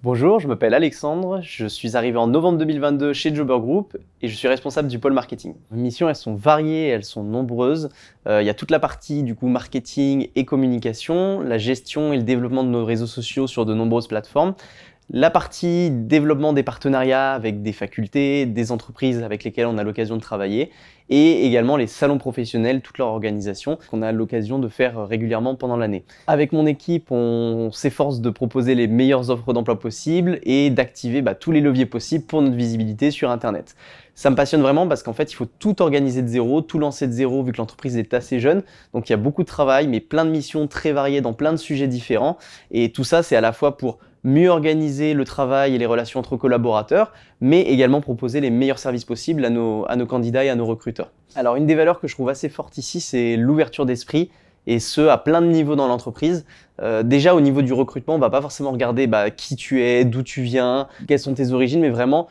Bonjour, je m'appelle Alexandre, je suis arrivé en novembre 2022 chez Jobber Group et je suis responsable du pôle marketing. Mes missions, elles sont variées, elles sont nombreuses. Il y a toute la partie du coup marketing et communication, la gestion et le développement de nos réseaux sociaux sur de nombreuses plateformes, la partie développement des partenariats avec des facultés, des entreprises avec lesquelles on a l'occasion de travailler, et également les salons professionnels, toute leur organisation qu'on a l'occasion de faire régulièrement pendant l'année. Avec mon équipe, on s'efforce de proposer les meilleures offres d'emploi possibles et d'activer tous les leviers possibles pour notre visibilité sur Internet. Ça me passionne vraiment parce qu'en fait, il faut tout organiser de zéro, tout lancer de zéro vu que l'entreprise est assez jeune. Donc il y a beaucoup de travail, mais plein de missions très variées dans plein de sujets différents. Et tout ça, c'est à la fois pour mieux organiser le travail et les relations entre collaborateurs, mais également proposer les meilleurs services possibles à nos candidats et à nos recruteurs. Alors une des valeurs que je trouve assez forte ici, c'est l'ouverture d'esprit, et ce, à plein de niveaux dans l'entreprise. Déjà au niveau du recrutement, on va pas forcément regarder qui tu es, d'où tu viens, quelles sont tes origines, mais vraiment,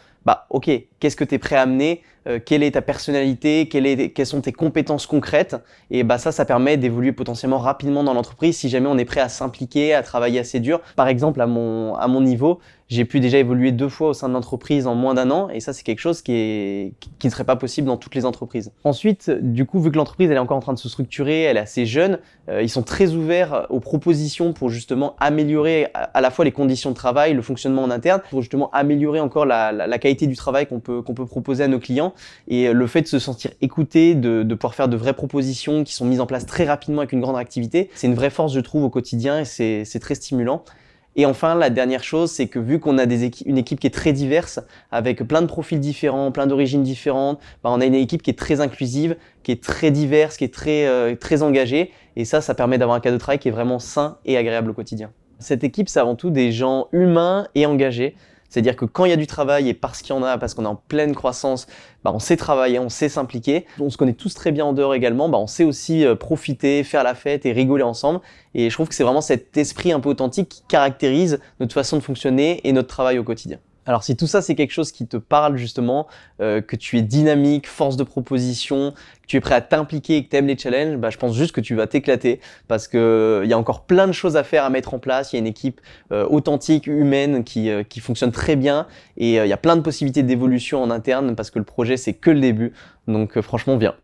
ok, qu'est-ce que tu es prêt à amener, quelle est ta personnalité, quelles sont tes compétences concrètes, et ça permet d'évoluer potentiellement rapidement dans l'entreprise si jamais on est prêt à s'impliquer, à travailler assez dur. Par exemple, à mon niveau, j'ai pu déjà évoluer 2 fois au sein de l'entreprise en moins d'1 an, et ça c'est quelque chose qui ne serait pas possible dans toutes les entreprises. Ensuite, du coup, vu que l'entreprise elle est encore en train de se structurer, elle est assez jeune, ils sont très ouverts aux propositions pour justement améliorer à la fois les conditions de travail, le fonctionnement en interne, pour justement améliorer encore la qualité du travail qu'on peut proposer à nos clients, et le fait de se sentir écouté, de pouvoir faire de vraies propositions qui sont mises en place très rapidement avec une grande activité, c'est une vraie force je trouve au quotidien, et c'est très stimulant. Et enfin, la dernière chose, c'est que vu qu'on a une équipe qui est très diverse, avec plein de profils différents, plein d'origines différentes, on a une équipe qui est très inclusive, qui est très diverse, qui est très engagée. Et ça permet d'avoir un cadre de travail qui est vraiment sain et agréable au quotidien. Cette équipe, c'est avant tout des gens humains et engagés. C'est-à-dire que quand il y a du travail et parce qu'il y en a, parce qu'on est en pleine croissance, on sait travailler, on sait s'impliquer. On se connaît tous très bien en dehors également, on sait aussi profiter, faire la fête et rigoler ensemble. Et je trouve que c'est vraiment cet esprit un peu authentique qui caractérise notre façon de fonctionner et notre travail au quotidien. Alors si tout ça c'est quelque chose qui te parle justement, que tu es dynamique, force de proposition, que tu es prêt à t'impliquer et que tu aimes les challenges, je pense juste que tu vas t'éclater parce que il y a encore plein de choses à faire, à mettre en place. Il y a une équipe authentique, humaine qui fonctionne très bien, et il y a plein de possibilités d'évolution en interne parce que le projet c'est que le début. Donc franchement, viens.